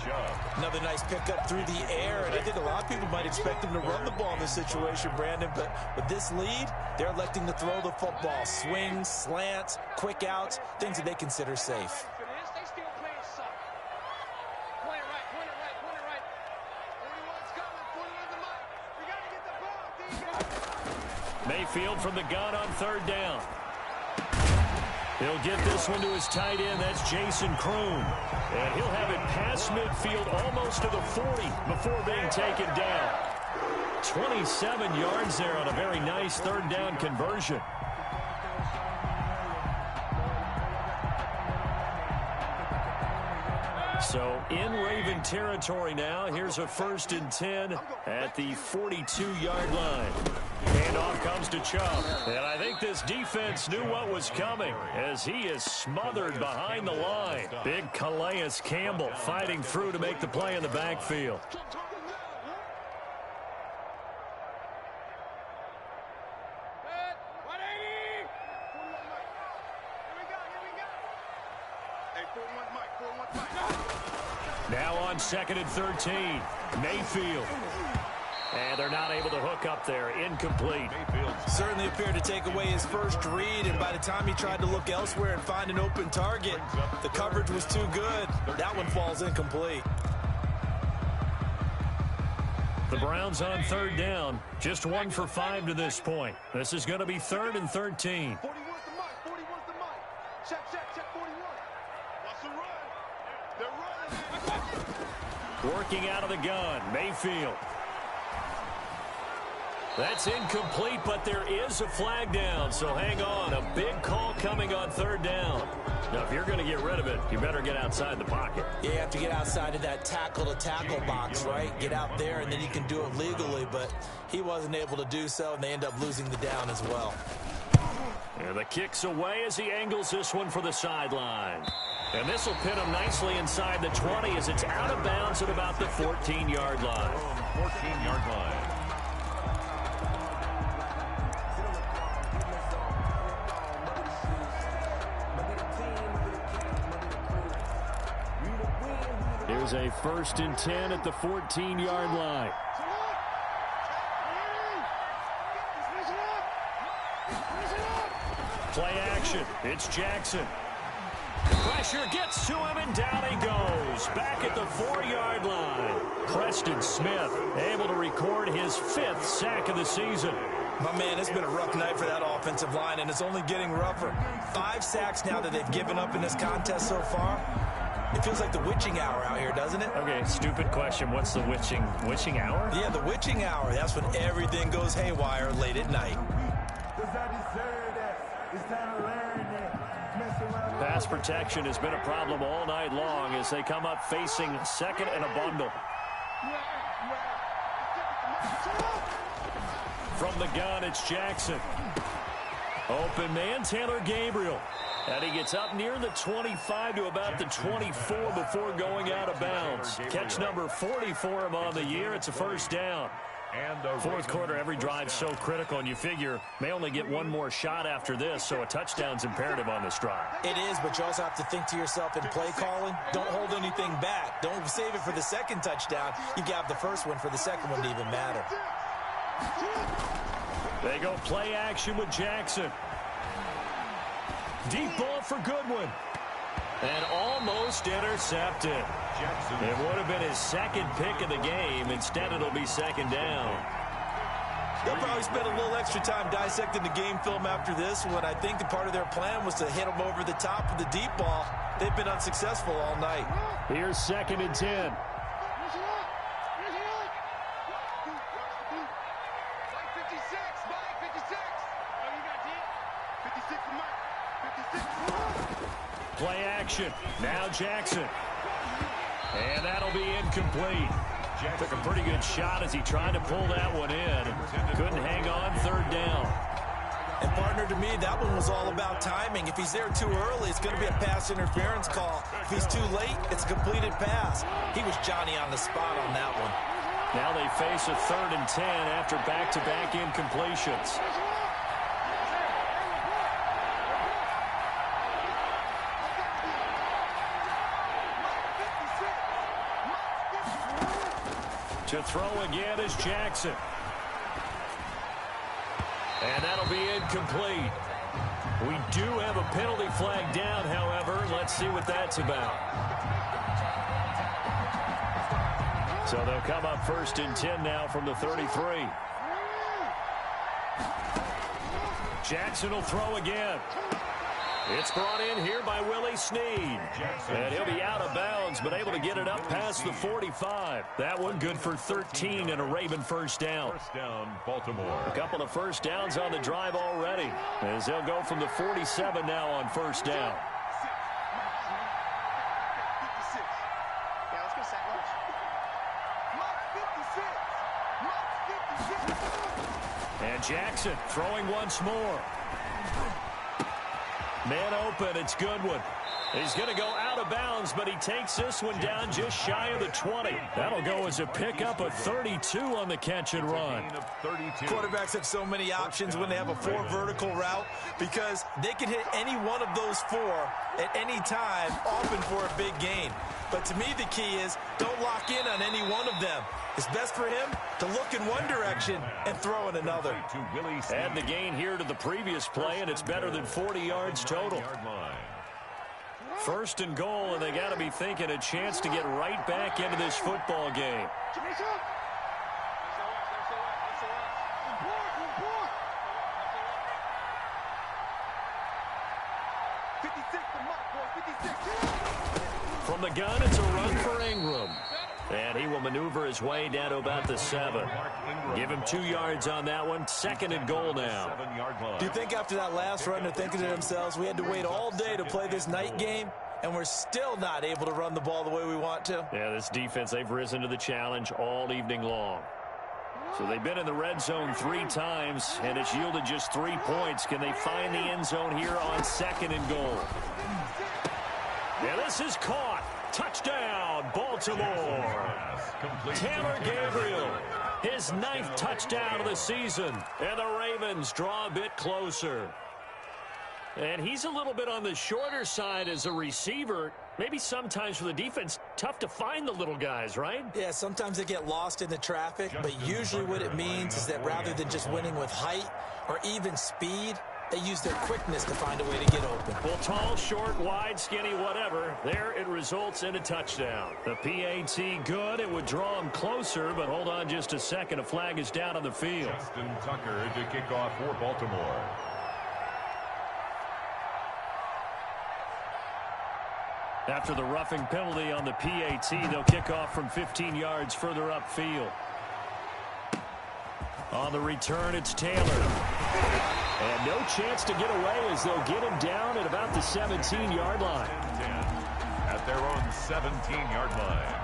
Another nice pickup through the air, and I think a lot of people might expect them to run the ball in this situation, Brandon, but with this lead, they're electing to throw the football. Swings, slants, quick outs, things that they consider safe. Mayfield from the gun on 3rd down. He'll get this one to his tight end. That's Jason Kroon. And he'll have it past midfield almost to the 40 before being taken down. 27 yards there on a very nice 3rd down conversion. So in Raven territory now. Here's a 1st and 10 at the 42-yard line. Handoff comes to Chubb. And I think this defense knew what was coming as he is smothered behind the line. Big Calais Campbell fighting through to make the play in the backfield. Now on 2nd and 13. Mayfield. And they're not able to hook up there. Incomplete. Certainly appeared to take away his first read, and by the time he tried to look elsewhere and find an open target, the coverage was too good. That one falls incomplete. The Browns on 3rd down. Just 1 for 5 to this point. This is going to be 3rd and 13. 41's the mark. 41's the mark. Check 41. What's the run? They're running. Working out of the gun. Mayfield. That's incomplete, but there is a flag down, so hang on. A big call coming on 3rd down. Now, if you're going to get rid of it, you better get outside the pocket. Yeah, you have to get outside of that tackle-to-tackle box, right? Get out there, and then you can do it legally, but he wasn't able to do so, and they end up losing the down as well. And the kick's away as he angles this one for the sideline. And this will pin him nicely inside the 20 as it's out of bounds at about the 14-yard line. 14-yard line. Here's a 1st and 10 at the 14-yard line. Play action. It's Jackson. pressure gets to him, and down he goes. Back at the 4-yard line. Preston Smith able to record his 5th sack of the season. My man, it's been a rough night for that offensive line, and it's only getting rougher. 5 sacks now that they've given up in this contest so far. It feels like the witching hour out here, doesn't it? Okay, stupid question. What's the witching hour? Yeah, the witching hour. That's when everything goes haywire late at night. Pass protection has been a problem all night long as they come up facing second and a bundle. From the gun, it's Jackson. Open man, Taylor Gabriel. And he gets up near the 25 to about the 24 before going out of bounds. Catch number 40 for him on the year. It's a first down. Fourth quarter, every drive so critical, and you figure may only get one more shot after this, so a touchdown's imperative on this drive. It is, but you also have to think to yourself in play calling, don't hold anything back. Don't save it for the second touchdown. You got the first one for the second one to even matter. They go play action with Jackson. Deep ball for Goodwin. And almost intercepted. It would have been his second pick of the game. Instead, it'll be second down. They'll probably spend a little extra time dissecting the game film after this one. I think the part of their plan was to hit him over the top of the deep ball. They've been unsuccessful all night. Here's 2nd and 10. Play action. Now Jackson. And that'll be incomplete. Took a pretty good shot as he tried to pull that one in. Couldn't hang on, 3rd down. And partner, to me, that one was all about timing. If he's there too early, it's going to be a pass interference call. If he's too late, it's a completed pass. He was Johnny on the spot on that one. Now they face a 3rd and 10 after back-to-back incompletions. To throw again is Jackson. And that'll be incomplete. We do have a penalty flag down, however. Let's see what that's about. So they'll come up 1st and 10 now from the 33. Jackson will throw again. It's brought in here by Willie Snead. And he'll be out of bounds, but able to get it up past the 45. That one good for 13 and a Raven first down. First down, Baltimore. A couple of first downs on the drive already, as they'll go from the 47 now on first down. And Jackson throwing once more. Man open, it's Goodwin. He's going to go out of bounds, but he takes this one down just shy of the 20. That'll go as a pickup of 32 on the catch and run. Quarterbacks have so many options when they have a 4 vertical route because they can hit any one of those 4 at any time, often for a big gain. But to me, the key is don't lock in on any one of them. It's best for him to look in one direction and throw in another. Add the gain here to the previous play, and it's better than 40 yards total. 1st and goal, and they got to be thinking a chance to get right back into this football game. From the gun, it's a run for Ingram. And he will maneuver his way down to about the 7. Give him 2 yards on that one. 2nd and goal now. Do you think after that last run they're thinking to themselves, we had to wait all day to play this night game, and we're still not able to run the ball the way we want to? Yeah, this defense, they've risen to the challenge all evening long. So they've been in the red zone 3 times, and it's yielded just 3 points. Can they find the end zone here on 2nd and goal? Yeah, this is caught. Touchdown, Baltimore. Taylor Gabriel, his 9th touchdown of the season. And the Ravens draw a bit closer. And he's a little bit on the shorter side as a receiver. Maybe sometimes for the defense, tough to find the little guys, right? Yeah, sometimes they get lost in the traffic, but usually what it means is that rather than just winning with height or even speed, They use their quickness to find a way to get open. Well, tall, short, wide, skinny, whatever. There it results in a touchdown. The PAT good. It would draw them closer, but hold on just a second. A flag is down on the field. Justin Tucker to kick off for Baltimore. After the roughing penalty on the PAT, they'll kick off from 15 yards further upfield. On the return, it's Taylor. And no chance to get away as they'll get him down at about the 17-yard line. 10 at their own 17-yard line.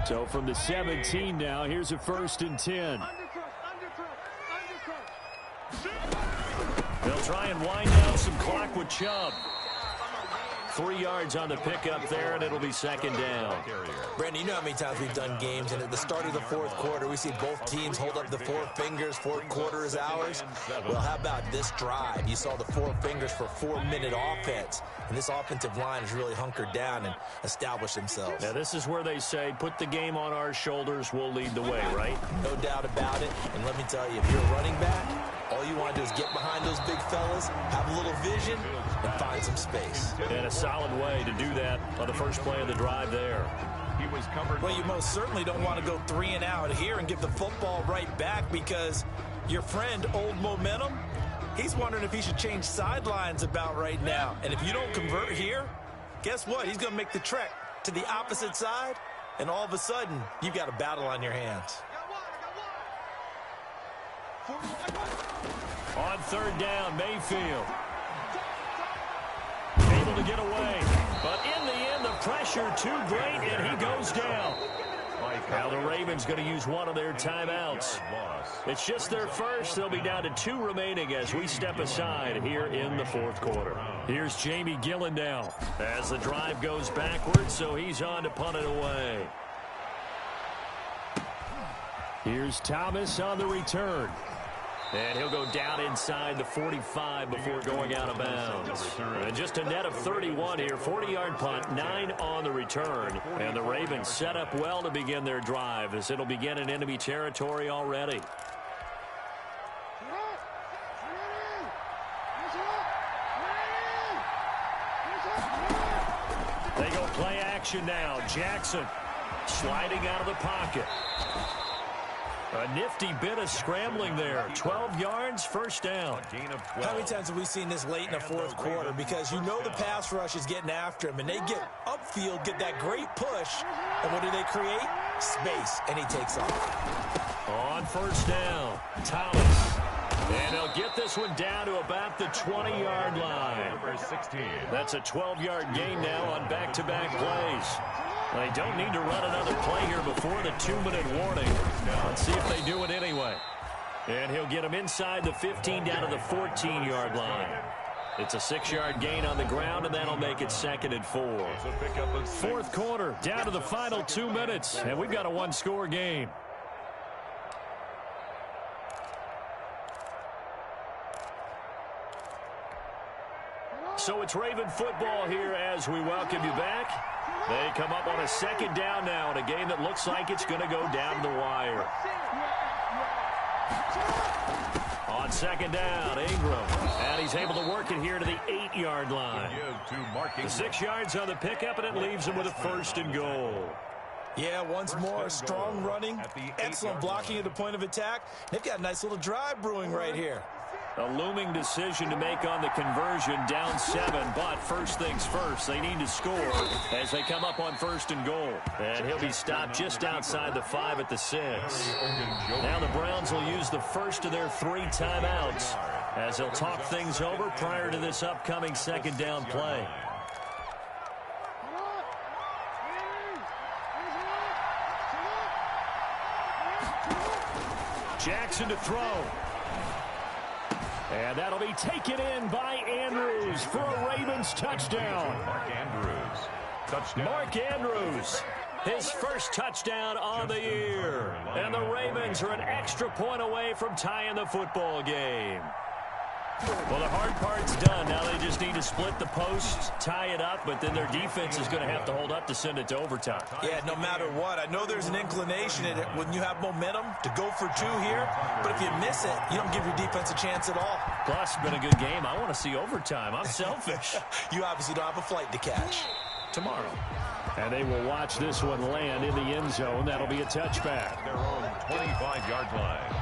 So from the 17 now, here's a 1st and 10. They'll try and wind down some clock with Chubb. 3 yards on the pickup there, and it'll be 2nd down. Brandon, you know how many times we've done games, and at the start of the 4th quarter, we see both teams hold up the 4 fingers, 4th quarter is ours. Well, how about this drive? You saw the 4 fingers for 4-minute offense, and this offensive line has really hunkered down and established themselves. Now, this is where they say, put the game on our shoulders, we'll lead the way, right? No doubt about it, and let me tell you, if you're a running back, all you want to do is get behind those big fellas, have a little vision, and find some space. And a solid way to do that on the first play of the drive there. He was covered. Well, you most certainly don't want to go 3 and out here and give the football right back, because your friend, Old Momentum, he's wondering if he should change sidelines about right now. And if you don't convert here, guess what? He's going to make the trek to the opposite side, and all of a sudden, you've got a battle on your hands. On 3rd down, Mayfield. Able to get away. But in the end, the pressure too great, and he goes down. Now the Ravens going to use one of their timeouts. It's just their first. They'll be down to 2 remaining as we step aside here in the 4th quarter. Here's Jamie Gillen now as the drive goes backwards, so he's on to punt it away. Here's Thomas on the return. And he'll go down inside the 45 before going out of bounds. And just a net of 31 here. 40-yard punt, 9 on the return. And the Ravens set up well to begin their drive as it'll begin in enemy territory already. They go play action now. Jackson sliding out of the pocket. A nifty bit of scrambling there. 12 yards, 1st down. How many times have we seen this late in the 4th quarter? Because you know the pass rush is getting after him, and they get upfield, get that great push, and what do they create? Space, and he takes off. On 1st down, Thomas. And they'll get this one down to about the 20-yard line. Number 16. That's a 12-yard gain now on back-to-back plays. They don't need to run another play here before the 2-minute warning. Let's see if they do it anyway. And he'll get him inside the 15 down to the 14-yard line. It's a 6-yard gain on the ground, and that'll make it 2nd and 4. 4th quarter, down to the final 2 minutes, and we've got a 1-score game. So it's Raven football here as we welcome you back. They come up on a 2nd down now in a game that looks like it's going to go down the wire. On 2nd down, Ingram. And he's able to work it here to the 8-yard line. The 6 yards on the pickup, and it leaves him with a 1st and goal. Yeah, once more, strong running, excellent blocking at the point of attack. They've got a nice little drive brewing right here. A looming decision to make on the conversion, down 7, but first things first, they need to score as they come up on 1st and goal. And he'll be stopped just outside the 5 at the 6. Now the Browns will use the first of their 3 timeouts as they'll talk things over prior to this upcoming 2nd down play. Jackson to throw. And that'll be taken in by Andrews for a Ravens touchdown. Mark Andrews, his first touchdown on the year. And the Ravens are an extra point away from tying the football game. Well, the hard part's done. Now they just need to split the posts, tie it up, but then their defense is going to have to hold up to send it to overtime. Yeah, no matter what. I know there's an inclination in it when you have momentum to go for two here, but if you miss it, you don't give your defense a chance at all. Plus, been a good game. I want to see overtime. I'm selfish. You obviously don't have a flight to catch. Tomorrow. And they will watch this one land in the end zone. That'll be a touchback. Their own 25-yard line.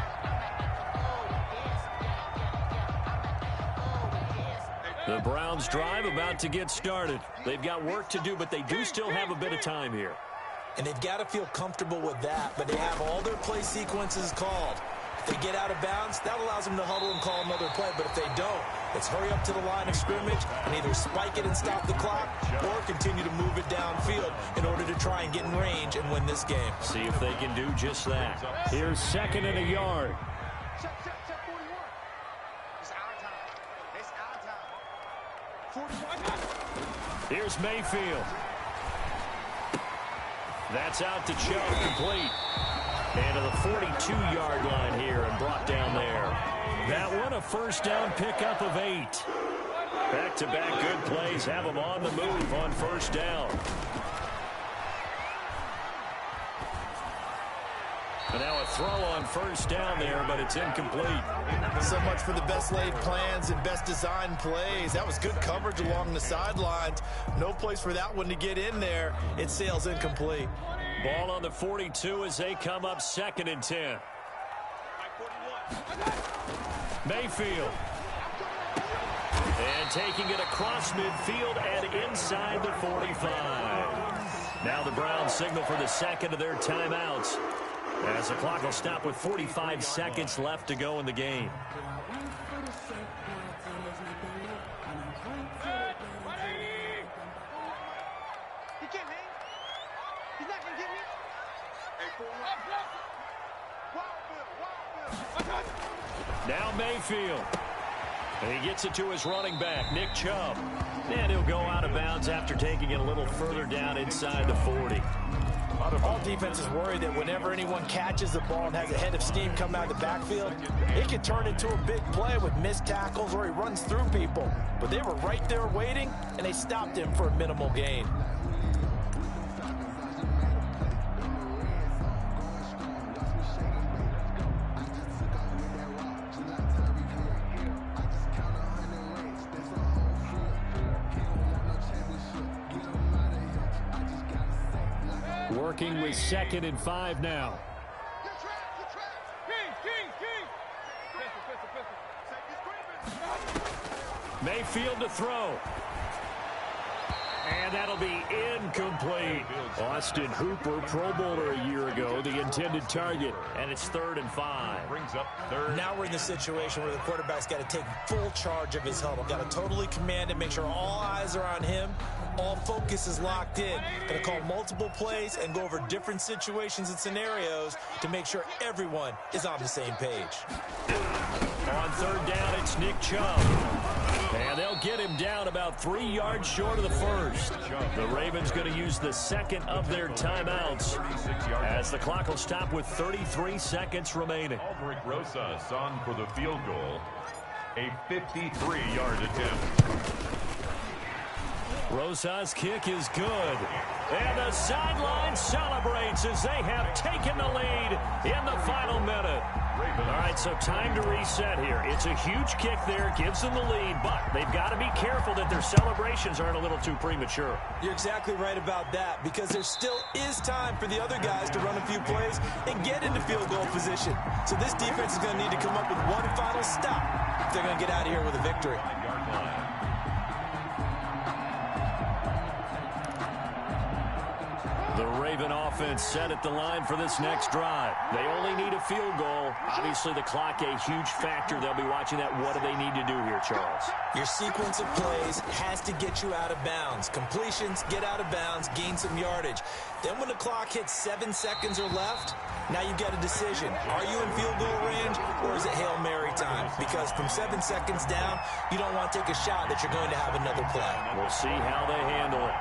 The Browns drive about to get started. They've got work to do, but they do still have a bit of time here. And they've got to feel comfortable with that, but they have all their play sequences called. If they get out of bounds, that allows them to huddle and call another play, but if they don't, it's hurry up to the line of scrimmage and either spike it and stop the clock or continue to move it downfield in order to try and get in range and win this game. See if they can do just that. Here's 2nd and a yard. Check 41. It's our time. It's our time. 41. Here's Mayfield. That's out to Chubb, complete. And to the 42-yard line here and brought down there. That one a first down pickup of 8. Back-to-back good plays have them on the move on first down. And now a throw on first down there, but it's incomplete. So much for the best laid plans and best designed plays. That was good coverage along the sidelines. No place for that one to get in there. It sails incomplete. Ball on the 42 as they come up 2nd and 10. Mayfield. And taking it across midfield and inside the 45. Now the Browns signal for the second of their timeouts, as the clock will stop with 45 seconds left to go in the game. He can't hang. He's not going to get me. Hey, Wild Bill. Now Mayfield. And he gets it to his running back, Nick Chubb. And he'll go out of bounds after taking it a little further down inside the 40. All defenses worry that whenever anyone catches the ball and has a head of steam come out of the backfield, it can turn into a big play with missed tackles or he runs through people. But they were right there waiting, and they stopped him for a minimal gain. Working with 2nd and 5 now. Mayfield to throw. And that'll be incomplete. Austin Hooper, Pro Bowler a year ago, the intended target. And it's 3rd and 5. Brings up 3rd. Now we're in the situation where the quarterback's got to take full charge of his huddle. Got to totally command it, make sure all eyes are on him. All focus is locked in. Got to call multiple plays and go over different situations and scenarios to make sure everyone is on the same page. On 3rd down, it's Nick Chubb. And they'll get him down about 3 yards short of the first. The Ravens going to use the second of their timeouts as the clock will stop with 33 seconds remaining. Aldrich Rosas on for the field goal. A 53-yard attempt. Rosas' kick is good. And the sideline celebrates as they have taken the lead in the final minute. All right, so time to reset here. It's a huge kick there, gives them the lead, but they've got to be careful that their celebrations aren't a little too premature. You're exactly right about that, because there still is time for the other guys to run a few plays and get into field goal position. So this defense is going to need to come up with one final stop if they're going to get out of here with a victory. The Raven offense set at the line for this next drive. They only need a field goal. Obviously, the clock a huge factor. They'll be watching that. What do they need to do here, Charles? Your sequence of plays has to get you out of bounds. Completions, get out of bounds, gain some yardage. Then when the clock hits 7 seconds or left, now you've got a decision. Are you in field goal range, or is it Hail Mary time? Because from 7 seconds down, you don't want to take a shot that you're going to have another play. We'll see how they handle it.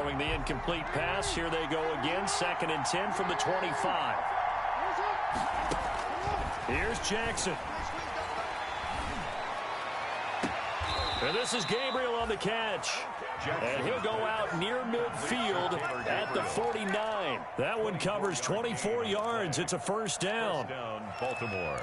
Throwing the incomplete pass. Here they go again. 2nd and 10 from the 25. Here's Jackson. And this is Gabriel on the catch. And he'll go out near midfield at the 49. That one covers 24 yards. It's a first down. First down, Baltimore.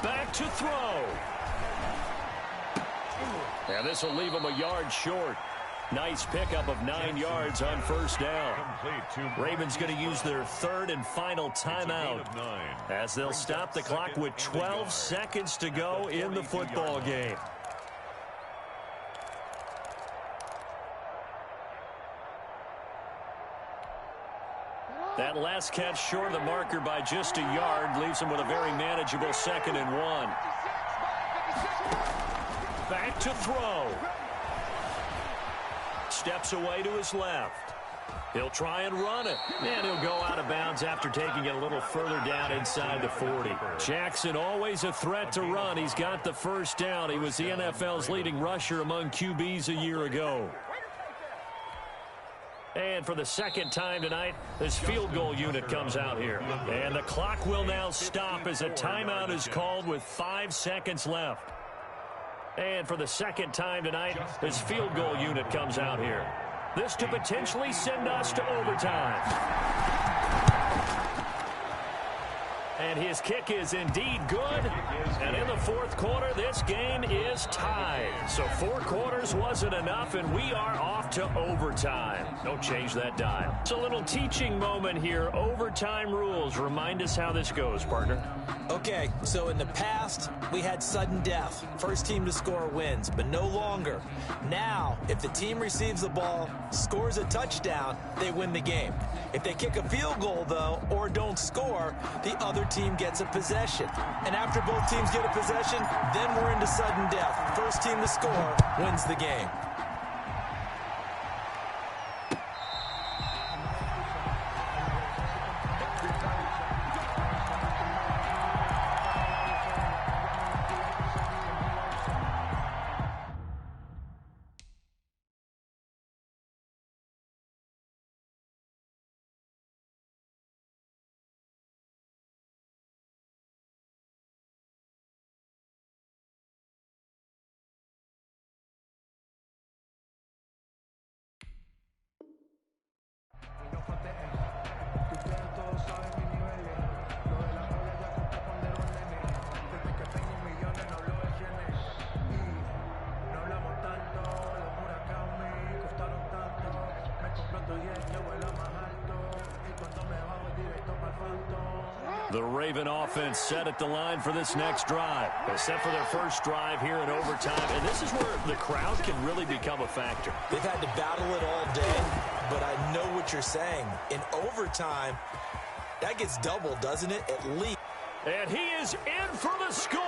Back to throw. And this will leave him a yard short. Nice pickup of 9 yards on first down. Ravens going to use their 3rd and final timeout as they'll stop the clock with 12 seconds to go in the football game. That last catch short of the marker by just a yard leaves him with a very manageable 2nd and 1. Back to throw. Steps away to his left. He'll try and run it. And he'll go out of bounds after taking it a little further down inside the 40. Jackson always a threat to run. He's got the first down. He was the NFL's leading rusher among QBs a year ago. And for the 2nd time tonight, this field goal unit comes out here. And the clock will now stop as a timeout is called with 5 seconds left. And for the 2nd time tonight, this field goal unit comes out here. This to potentially send us to overtime. And his kick is indeed good. And in the 4th quarter, this game is tied. So 4 quarters wasn't enough, and we are off to overtime. Don't change that dial. It's a little teaching moment here. Overtime rules. Remind us how this goes, partner. Okay, so in the past, we had sudden death. First team to score wins, but no longer. Now, if the team receives the ball, scores a touchdown, they win the game. If they kick a field goal, though, or don't score, the other team gets a possession. And after both teams get a possession, then we're into sudden death. First team to score wins the game. The Raven offense set at the line for this next drive. They're set for their first drive here in overtime, and this is where the crowd can really become a factor. They've had to battle it all day, but I know what you're saying. In overtime, that gets doubled, doesn't it? At least. And he is in for the score.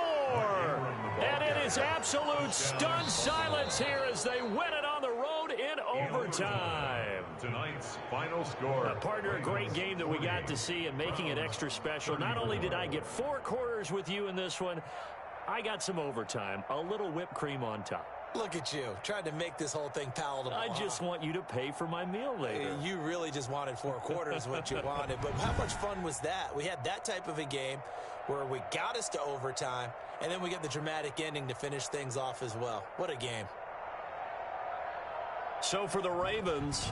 And it is absolute stunned silence here as they win it on the road in overtime. Tonight's final score. Partner, a great game that we got to see and making it extra special. Not only did I get 4 quarters with you in this one, I got some overtime, a little whipped cream on top. Look at you, trying to make this whole thing palatable. I just want you to pay for my meal later. You really just wanted 4 quarters what you wanted, but how much fun was that? We had that type of a game where we got us to overtime, and then we get the dramatic ending to finish things off as well. What a game. So for the Ravens,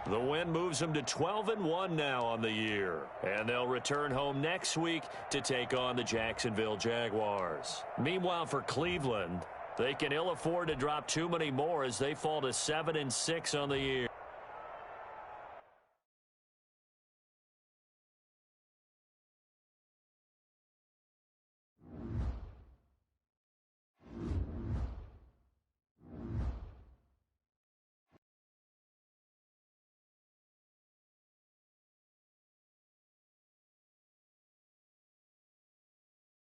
the win moves them to 12-1 now on the year. And they'll return home next week to take on the Jacksonville Jaguars. Meanwhile, for Cleveland, they can ill afford to drop too many more as they fall to 7-6 on the year.